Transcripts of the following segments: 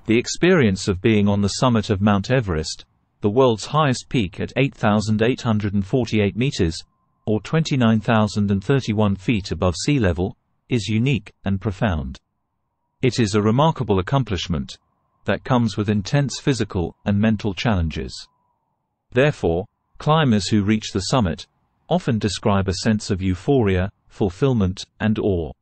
The experience of being on the summit of Mount Everest, the world's highest peak at 8,848 meters, or 29,031 feet above sea level, is unique and profound. It is a remarkable accomplishment that comes with intense physical and mental challenges. Therefore, climbers who reach the summit often describe a sense of euphoria, fulfillment, and awe.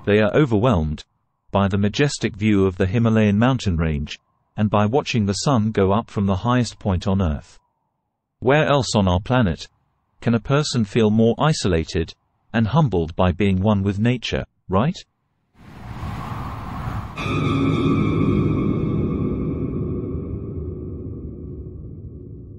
They are overwhelmed by the majestic view of the Himalayan mountain range, and by watching the sun go up from the highest point on Earth. Where else on our planet can a person feel more isolated and humbled by being one with nature, right?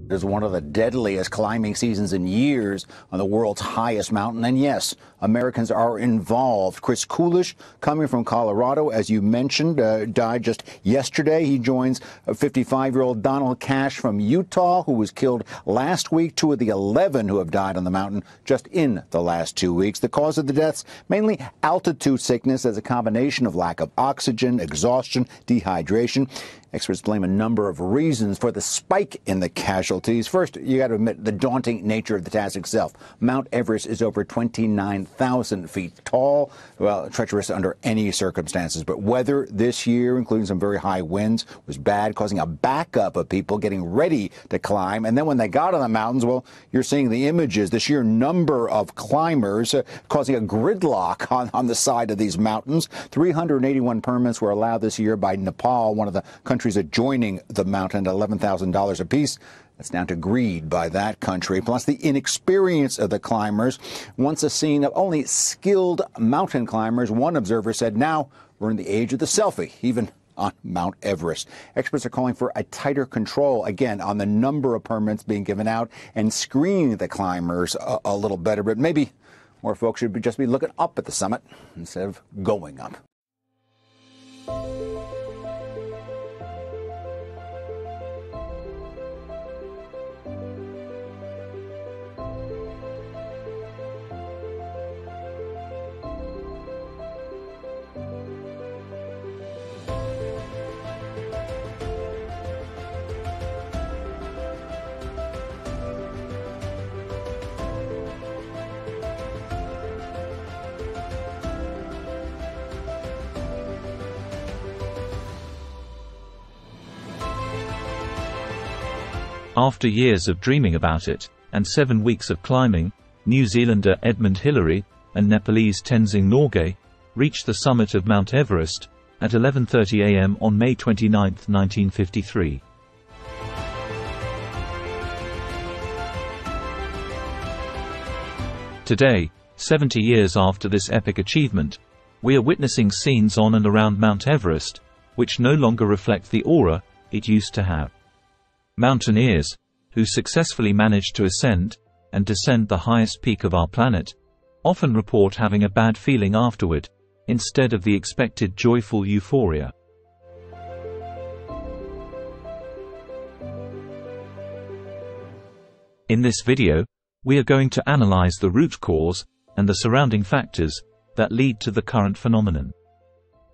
It is one of the deadliest climbing seasons in years on the world's highest mountain. And yes, Americans are involved. Chris Coolish, coming from Colorado, as you mentioned, died just yesterday. He joins 55-year-old Donald Cash from Utah, who was killed last week, 2 of the 11 who have died on the mountain just in the last 2 weeks. The cause of the deaths, mainly altitude sickness as a combination of lack of oxygen, exhaustion, dehydration. Experts blame a number of reasons for the spike in the casualties. First, you got to admit the daunting nature of the task itself. Mount Everest is over 29,000 feet tall. Well, treacherous under any circumstances. But weather this year, including some very high winds, was bad, causing a backup of people getting ready to climb. And then when they got on the mountains, well, you're seeing the images, the sheer number of climbers causing a gridlock on the side of these mountains. 381 permits were allowed this year by Nepal, one of the countries adjoining the mountain, at $11,000 apiece. That's down to greed by that country, plus the inexperience of the climbers. Once a scene of only skilled mountain climbers, one observer said, now we're in the age of the selfie, even on Mount Everest. Experts are calling for a tighter control, again, on the number of permits being given out and screening the climbers a little better. But maybe more folks should just be looking up at the summit instead of going up. After years of dreaming about it, and 7 weeks of climbing, New Zealander Edmund Hillary and Nepalese Tenzing Norgay reached the summit of Mount Everest at 11:30 a.m. on May 29, 1953. Today, 70 years after this epic achievement, we are witnessing scenes on and around Mount Everest, which no longer reflect the aura it used to have. Mountaineers, who successfully manage to ascend and descend the highest peak of our planet, often report having a bad feeling afterward, instead of the expected joyful euphoria. In this video, we are going to analyze the root cause and the surrounding factors that lead to the current phenomenon.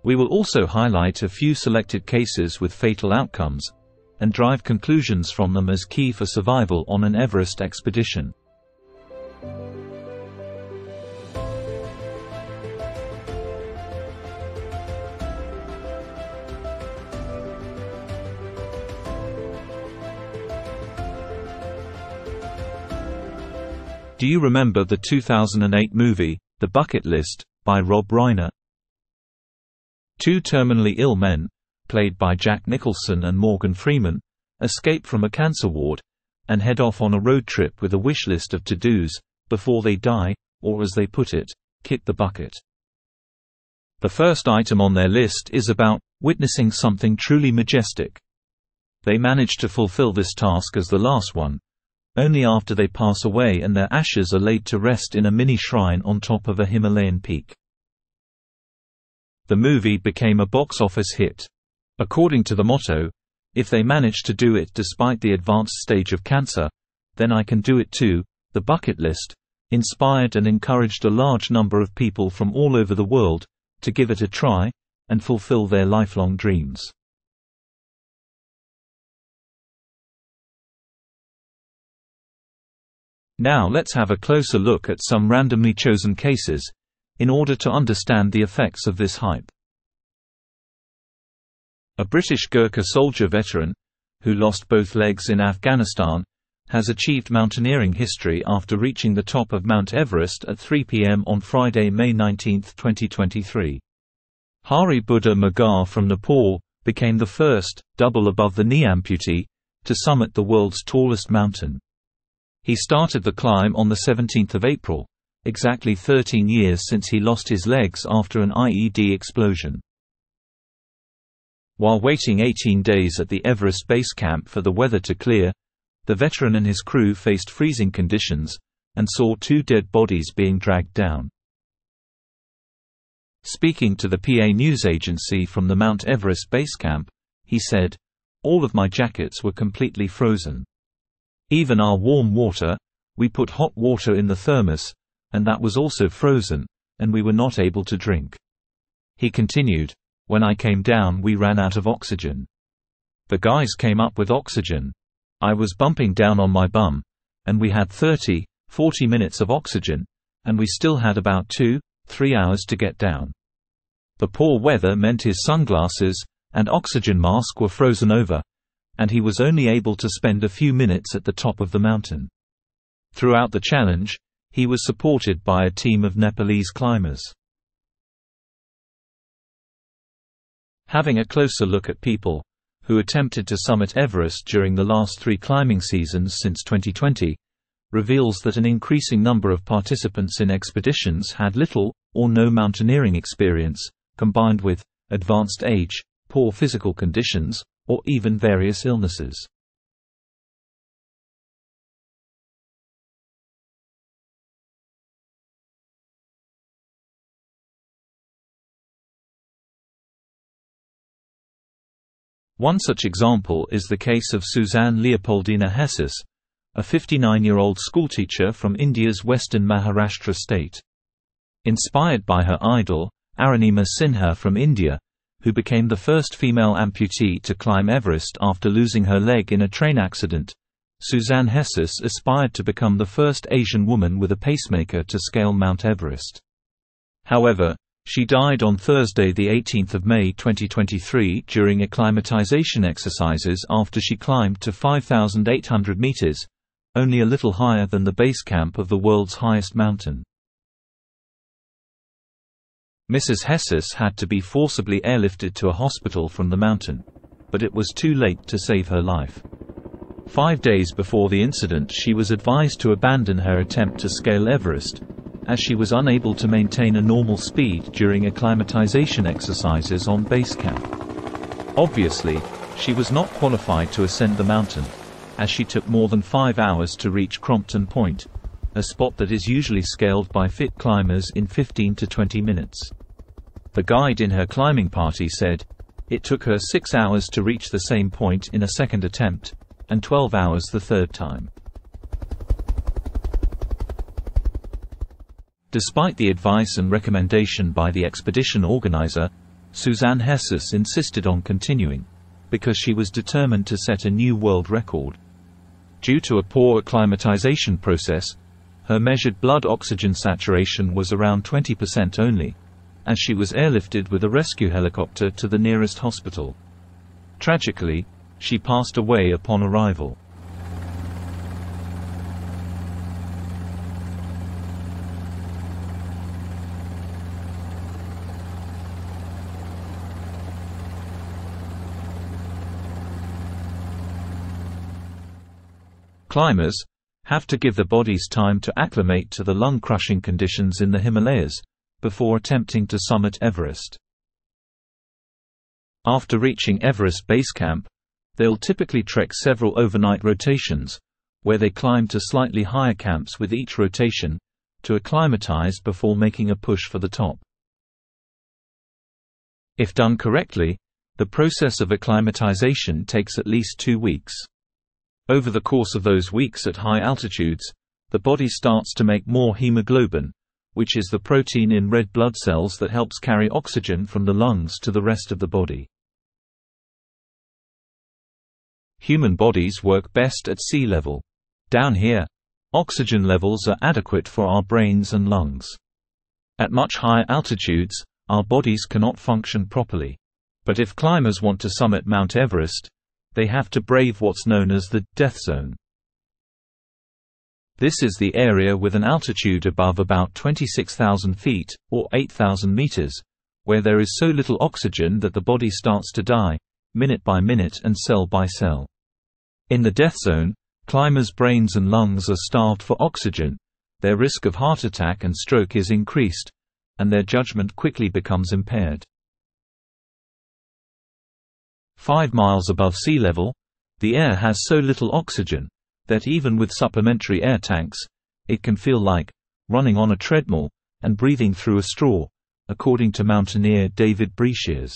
We will also highlight a few selected cases with fatal outcomes, and drive conclusions from them as key for survival on an Everest expedition. Do you remember the 2008 movie, The Bucket List, by Rob Reiner? Two terminally ill men, played by Jack Nicholson and Morgan Freeman, escape from a cancer ward and head off on a road trip with a wish list of to-dos before they die, or as they put it, kick the bucket. The first item on their list is about witnessing something truly majestic. They manage to fulfill this task as the last one, only after they pass away and their ashes are laid to rest in a mini shrine on top of a Himalayan peak. The movie became a box office hit. According to the motto, If they manage to do it despite the advanced stage of cancer, then I can do it too. The bucket list inspired and encouraged a large number of people from all over the world to give it a try and fulfill their lifelong dreams. Now let's have a closer look at some randomly chosen cases, in order to understand the effects of this hype. A British Gurkha soldier veteran, who lost both legs in Afghanistan, has achieved mountaineering history after reaching the top of Mt Everest at 3 p.m. on Friday, May 19, 2023. Hari Buddha Magar from Nepal became the first, double above the knee amputee, to summit the world's tallest mountain. He started the climb on the 17th of April, exactly 13 years since he lost his legs after an IED explosion. While waiting 18 days at the Everest base camp for the weather to clear, the veteran and his crew faced freezing conditions, and saw 2 dead bodies being dragged down. Speaking to the PA news agency from the Mt Everest base camp, he said, "All of my jackets were completely frozen. Even our warm water, we put hot water in the thermos, and that was also frozen, and we were not able to drink." He continued, "When I came down we ran out of oxygen. The guys came up with oxygen. I was bumping down on my bum, and we had 30, 40 minutes of oxygen, and we still had about 2-3 hours to get down. The poor weather meant his sunglasses and oxygen mask were frozen over, and he was only able to spend a few minutes at the top of the mountain. Throughout the challenge, he was supported by a team of Nepalese climbers." Having a closer look at people who attempted to summit Everest during the last 3 climbing seasons since 2020, reveals that an increasing number of participants in expeditions had little or no mountaineering experience, combined with advanced age, poor physical conditions, or even various illnesses. One such example is the case of Suzanne Leopoldina Hessis, a 59-year-old schoolteacher from India's western Maharashtra state. Inspired by her idol, Arunima Sinha from India, who became the first female amputee to climb Everest after losing her leg in a train accident, Suzanne Hessis aspired to become the first Asian woman with a pacemaker to scale Mount Everest. However, she died on Thursday, 18 May 2023 during acclimatization exercises after she climbed to 5,800 meters, only a little higher than the base camp of the world's highest mountain. Mrs. Hessis had to be forcibly airlifted to a hospital from the mountain, but it was too late to save her life. 5 days before the incident, she was advised to abandon her attempt to scale Everest, as she was unable to maintain a normal speed during acclimatization exercises on base camp. Obviously, she was not qualified to ascend the mountain, as she took more than 5 hours to reach Crompton Point, a spot that is usually scaled by fit climbers in 15 to 20 minutes. The guide in her climbing party said, "It took her 6 hours to reach the same point in a second attempt, and 12 hours the third time." Despite the advice and recommendation by the expedition organizer, Suzanne Hessis insisted on continuing, because she was determined to set a new world record. Due to a poor acclimatization process, her measured blood oxygen saturation was around 20% only, as she was airlifted with a rescue helicopter to the nearest hospital. Tragically, she passed away upon arrival. Climbers have to give their bodies time to acclimate to the lung-crushing conditions in the Himalayas before attempting to summit Everest. After reaching Everest Base Camp, they'll typically trek several overnight rotations, where they climb to slightly higher camps with each rotation, to acclimatize before making a push for the top. If done correctly, The process of acclimatization takes at least 2 weeks. Over the course of those weeks at high altitudes, the body starts to make more hemoglobin, which is the protein in red blood cells that helps carry oxygen from the lungs to the rest of the body. Human bodies work best at sea level. Down here, oxygen levels are adequate for our brains and lungs. At much higher altitudes, our bodies cannot function properly. But if climbers want to summit Mount Everest, they have to brave what's known as the death zone. This is the area with an altitude above about 26,000 feet, or 8,000 meters, where there is so little oxygen that the body starts to die, minute by minute and cell by cell. In the death zone, climbers' brains and lungs are starved for oxygen, their risk of heart attack and stroke is increased, and their judgment quickly becomes impaired. 5 miles above sea level, the air has so little oxygen that even with supplementary air tanks, it can feel like running on a treadmill and breathing through a straw, according to mountaineer David Breashears.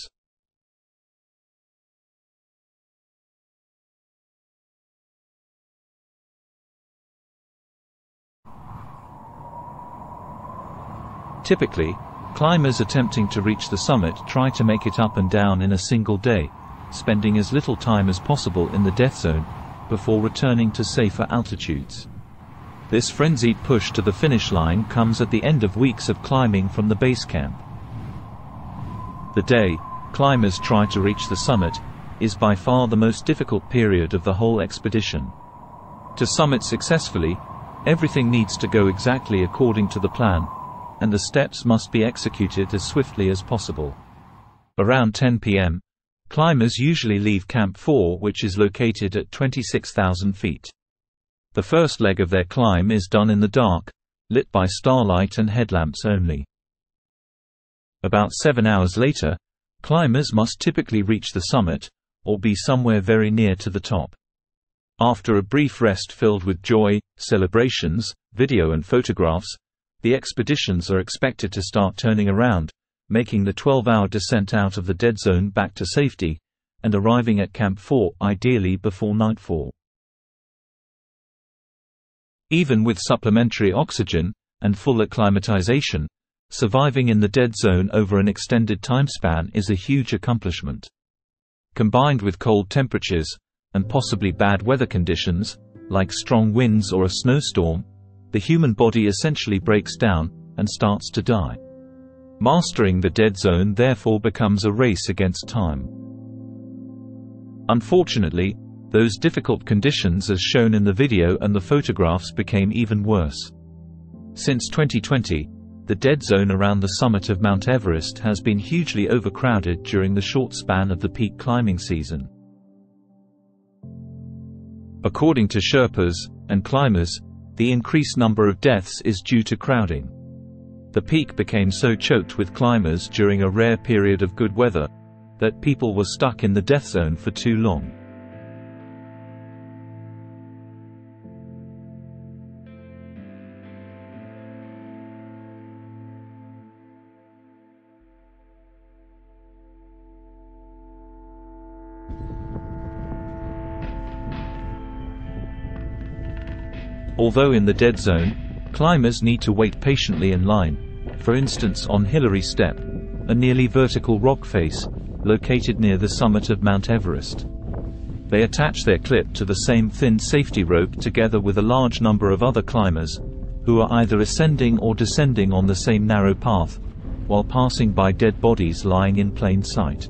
Typically, climbers attempting to reach the summit try to make it up and down in a single day, spending as little time as possible in the death zone before returning to safer altitudes. This frenzied push to the finish line comes at the end of weeks of climbing from the base camp. The day climbers try to reach the summit is by far the most difficult period of the whole expedition. To summit successfully, everything needs to go exactly according to the plan, and the steps must be executed as swiftly as possible. Around 10 p.m., climbers usually leave Camp 4, which is located at 26,000 feet. The first leg of their climb is done in the dark, lit by starlight and headlamps only. About 7 hours later, climbers must typically reach the summit, or be somewhere very near to the top. After a brief rest filled with joy, celebrations, video and photographs, the expeditions are expected to start turning around, making the 12-hour descent out of the dead zone back to safety, and arriving at Camp 4 ideally before nightfall. Even with supplementary oxygen and full acclimatization, surviving in the dead zone over an extended timespan is a huge accomplishment. Combined with cold temperatures, and possibly bad weather conditions, like strong winds or a snowstorm, the human body essentially breaks down and starts to die. Mastering the dead zone therefore becomes a race against time. Unfortunately, those difficult conditions as shown in the video and the photographs became even worse. Since 2020, the dead zone around the summit of Mount Everest has been hugely overcrowded during the short span of the peak climbing season. According to Sherpas and climbers, the increased number of deaths is due to crowding. The peak became so choked with climbers during a rare period of good weather that people were stuck in the death zone for too long. Although in the dead zone, climbers need to wait patiently in line, for instance on Hillary Step, a nearly vertical rock face, located near the summit of Mount Everest. They attach their clip to the same thin safety rope together with a large number of other climbers, who are either ascending or descending on the same narrow path, while passing by dead bodies lying in plain sight.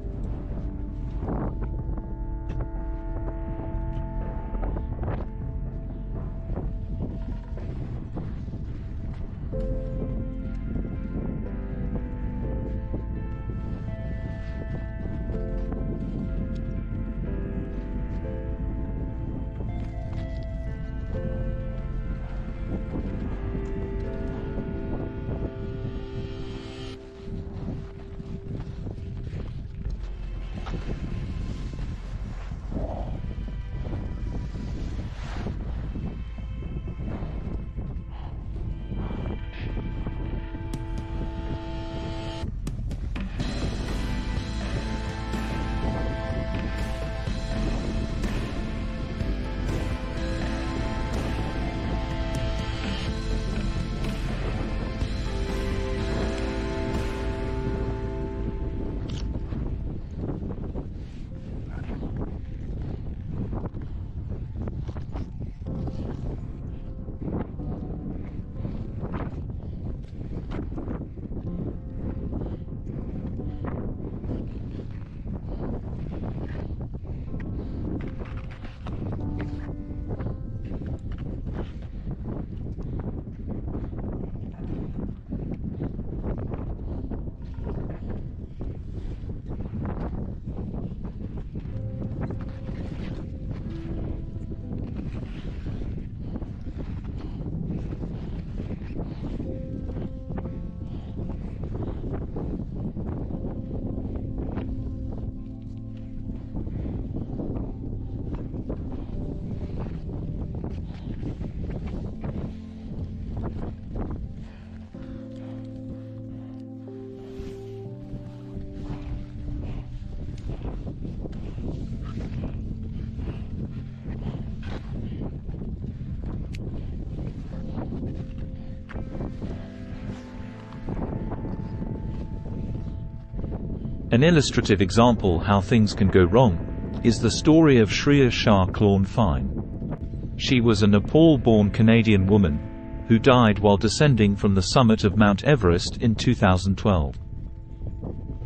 An illustrative example how things can go wrong is the story of Shriya Shah-Klorfine. She was a Nepal-born Canadian woman who died while descending from the summit of Mount Everest in 2012.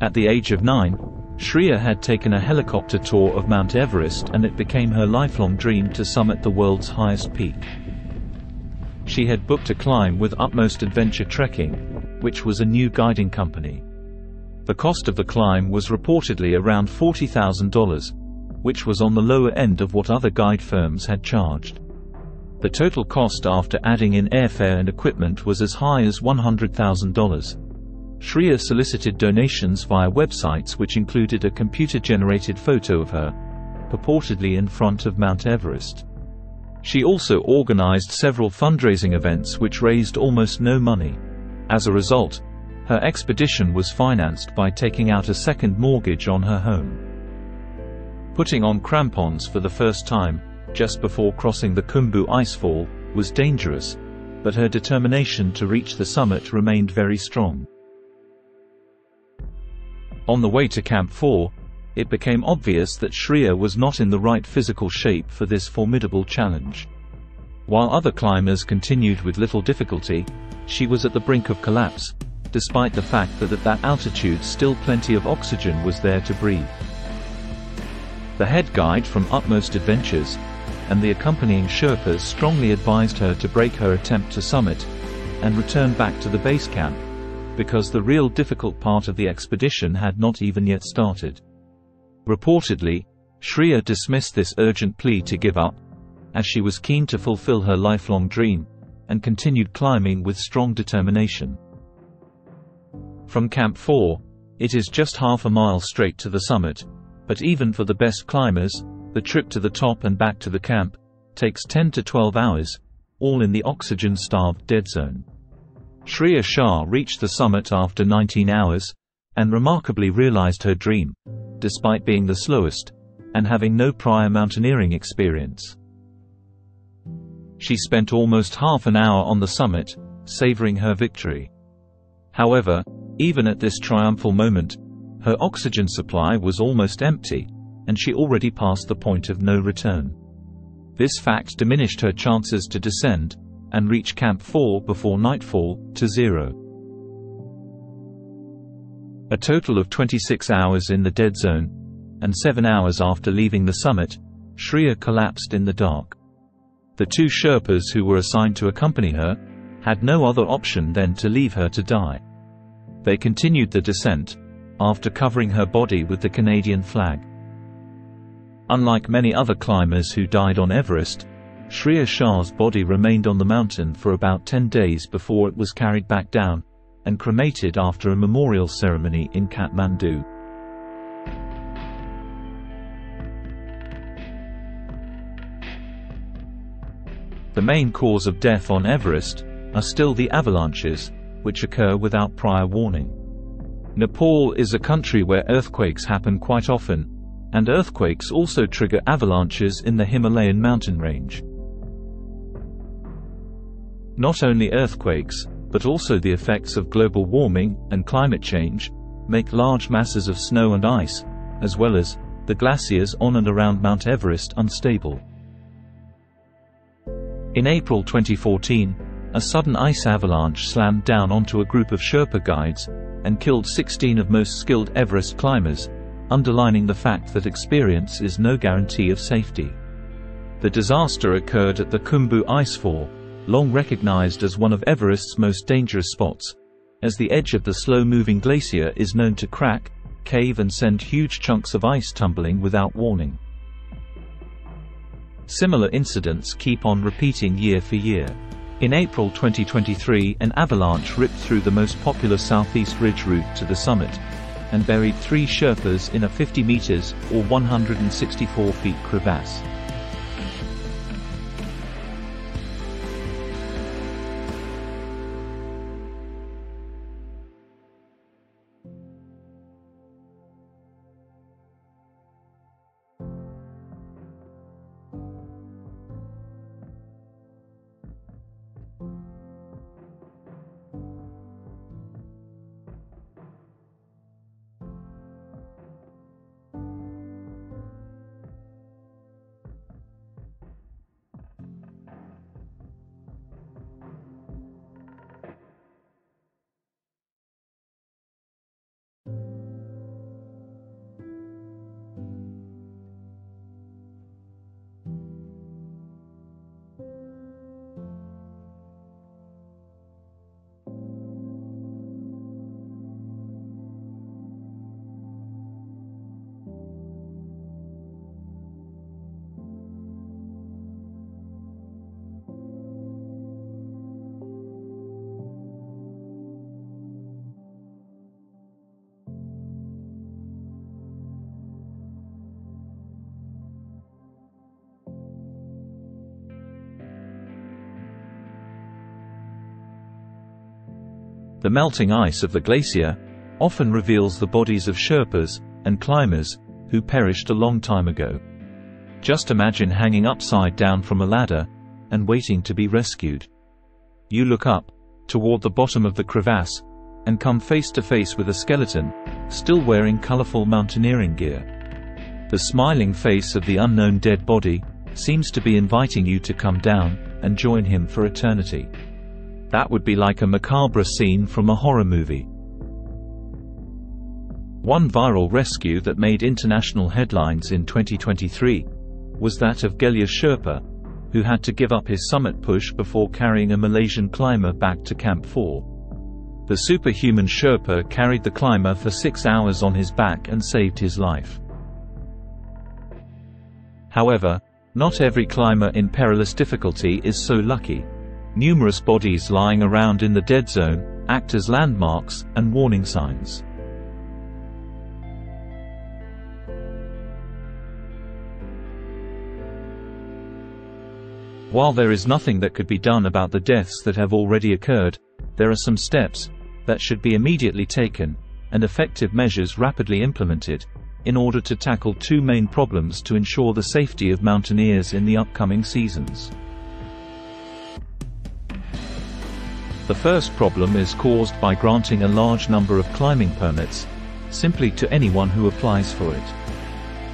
At the age of 9, Shriya had taken a helicopter tour of Mount Everest, and it became her lifelong dream to summit the world's highest peak. She had booked a climb with Utmost Adventure Trekking, which was a new guiding company. The cost of the climb was reportedly around $40,000, which was on the lower end of what other guide firms had charged. The total cost after adding in airfare and equipment was as high as $100,000. Shriya solicited donations via websites which included a computer-generated photo of her, purportedly in front of Mount Everest. She also organized several fundraising events which raised almost no money. As a result, her expedition was financed by taking out a second mortgage on her home. Putting on crampons for the first time, just before crossing the Khumbu Icefall, was dangerous, but her determination to reach the summit remained very strong. On the way to Camp 4, it became obvious that Shriya was not in the right physical shape for this formidable challenge. While other climbers continued with little difficulty, she was at the brink of collapse, despite the fact that at that altitude still plenty of oxygen was there to breathe. The head guide from Utmost Adventures and the accompanying Sherpas strongly advised her to break her attempt to summit and return back to the base camp, because the real difficult part of the expedition had not even yet started. Reportedly, Shriya dismissed this urgent plea to give up, as she was keen to fulfill her lifelong dream, and continued climbing with strong determination. From Camp 4, it is just half a mile straight to the summit, but even for the best climbers, the trip to the top and back to the camp takes 10 to 12 hours, all in the oxygen-starved dead zone. Shriya Shah reached the summit after 19 hours, and remarkably realized her dream, despite being the slowest, and having no prior mountaineering experience. She spent almost half an hour on the summit, savoring her victory. However, even at this triumphal moment, her oxygen supply was almost empty, and she already passed the point of no return. This fact diminished her chances to descend and reach Camp 4 before nightfall, to 0. A total of 26 hours in the dead zone, and 7 hours after leaving the summit, Shriya collapsed in the dark. The two Sherpas who were assigned to accompany her had no other option than to leave her to die. They continued the descent, after covering her body with the Canadian flag. Unlike many other climbers who died on Everest, Shriya Shah's body remained on the mountain for about 10 days before it was carried back down and cremated after a memorial ceremony in Kathmandu. The main cause of death on Everest are still the avalanches, which occur without prior warning. Nepal is a country where earthquakes happen quite often, and earthquakes also trigger avalanches in the Himalayan mountain range. Not only earthquakes, but also the effects of global warming and climate change make large masses of snow and ice, as well as the glaciers on and around Mount Everest, unstable. In April 2014, a sudden ice avalanche slammed down onto a group of Sherpa guides and killed 16 of most skilled Everest climbers, underlining the fact that experience is no guarantee of safety. The disaster occurred at the Khumbu Icefall, long recognized as one of Everest's most dangerous spots, as the edge of the slow-moving glacier is known to crack, cave and send huge chunks of ice tumbling without warning. Similar incidents keep on repeating year for year. In April 2023, an avalanche ripped through the most popular Southeast Ridge route to the summit, and buried 3 Sherpas in a 50 meters or 164 feet crevasse. The melting ice of the glacier often reveals the bodies of Sherpas and climbers who perished a long time ago. Just imagine hanging upside down from a ladder and waiting to be rescued. You look up toward the bottom of the crevasse and come face to face with a skeleton, still wearing colorful mountaineering gear. The smiling face of the unknown dead body seems to be inviting you to come down and join him for eternity. That would be like a macabre scene from a horror movie. One viral rescue that made international headlines in 2023 was that of Gelya Sherpa, who had to give up his summit push before carrying a Malaysian climber back to Camp 4. The superhuman Sherpa carried the climber for 6 hours on his back and saved his life. However, not every climber in perilous difficulty is so lucky. Numerous bodies lying around in the dead zone act as landmarks and warning signs. While there is nothing that could be done about the deaths that have already occurred, there are some steps that should be immediately taken, and effective measures rapidly implemented, in order to tackle two main problems to ensure the safety of mountaineers in the upcoming seasons. The first problem is caused by granting a large number of climbing permits, simply to anyone who applies for it.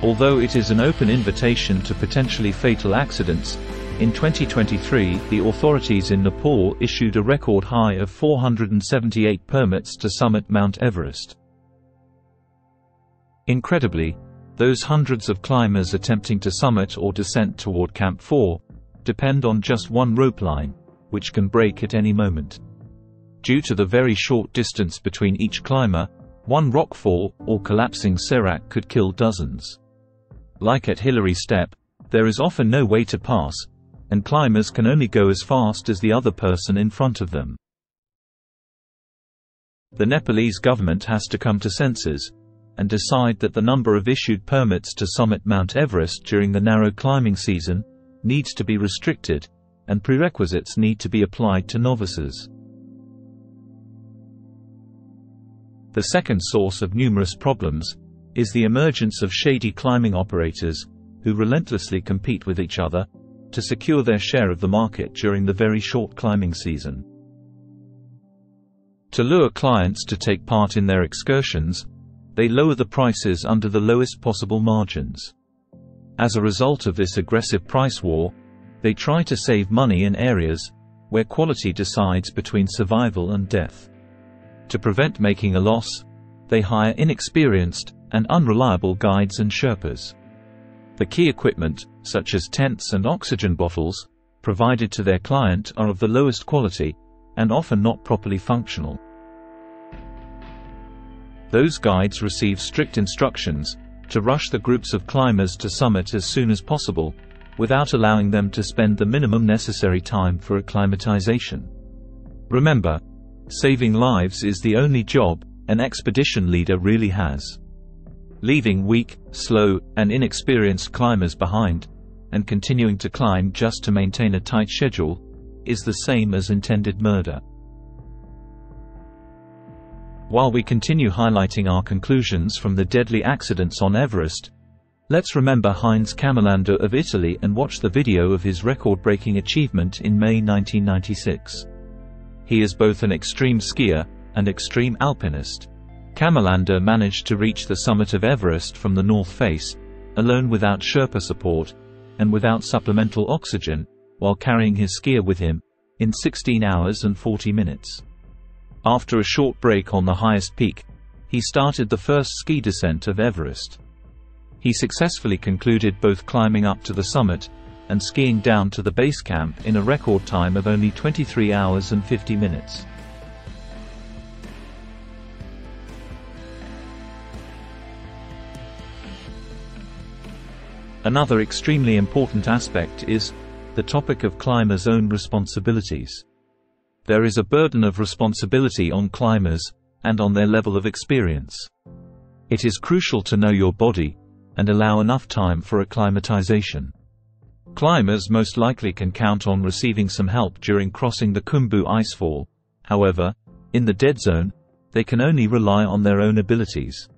Although it is an open invitation to potentially fatal accidents, in 2023 the authorities in Nepal issued a record high of 478 permits to summit Mount Everest. Incredibly, those hundreds of climbers attempting to summit or descent toward Camp 4 depend on just one rope line, which can break at any moment. Due to the very short distance between each climber, one rockfall or collapsing serac could kill dozens. Like at Hillary Step, there is often no way to pass, and climbers can only go as fast as the other person in front of them. The Nepalese government has to come to senses and decide that the number of issued permits to summit Mount Everest during the narrow climbing season needs to be restricted, and prerequisites need to be applied to novices. The second source of numerous problems is the emergence of shady climbing operators who relentlessly compete with each other to secure their share of the market during the very short climbing season. To lure clients to take part in their excursions, they lower the prices under the lowest possible margins. As a result of this aggressive price war, they try to save money in areas where quality decides between survival and death. To prevent making a loss, they hire inexperienced and unreliable guides and Sherpas. The key equipment, such as tents and oxygen bottles, provided to their client are of the lowest quality, and often not properly functional. Those guides receive strict instructions to rush the groups of climbers to summit as soon as possible, without allowing them to spend the minimum necessary time for acclimatization. Remember, saving lives is the only job an expedition leader really has. Leaving weak, slow, and inexperienced climbers behind, and continuing to climb just to maintain a tight schedule, is the same as intended murder. While we continue highlighting our conclusions from the deadly accidents on Everest, let's remember Heinz Kammerlander of Italy and watch the video of his record-breaking achievement in May 1996. He is both an extreme skier and extreme alpinist. Kammerlander managed to reach the summit of Everest from the north face, alone without Sherpa support, and without supplemental oxygen, while carrying his skier with him, in 16 hours and 40 minutes. After a short break on the highest peak, he started the first ski descent of Everest. He successfully concluded both climbing up to the summit and skiing down to the base camp in a record time of only 23 hours and 50 minutes. Another extremely important aspect is the topic of climbers' own responsibilities. There is a burden of responsibility on climbers, and on their level of experience. It is crucial to know your body, and allow enough time for acclimatization. Climbers most likely can count on receiving some help during crossing the Khumbu Icefall. However, In the dead zone, they can only rely on their own abilities.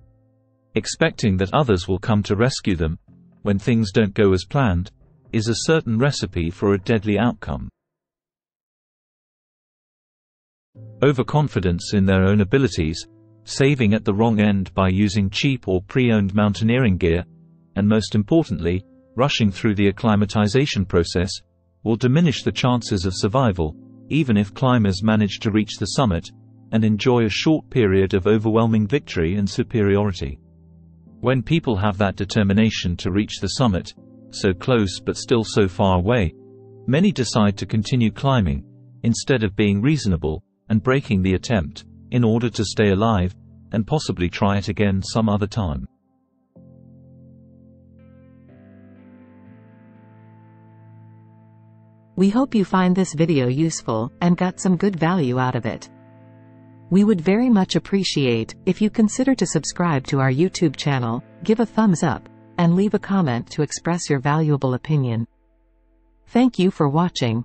Expecting that others will come to rescue them, when things don't go as planned, is a certain recipe for a deadly outcome. Overconfidence in their own abilities, saving at the wrong end by using cheap or pre-owned mountaineering gear, and most importantly, rushing through the acclimatization process, will diminish the chances of survival, even if climbers manage to reach the summit and enjoy a short period of overwhelming victory and superiority. When people have that determination to reach the summit, so close but still so far away, many decide to continue climbing, instead of being reasonable and breaking the attempt, in order to stay alive, and possibly try it again some other time. We hope you find this video useful, and got some good value out of it. We would very much appreciate if you consider to subscribe to our YouTube channel, give a thumbs up, and leave a comment to express your valuable opinion. Thank you for watching.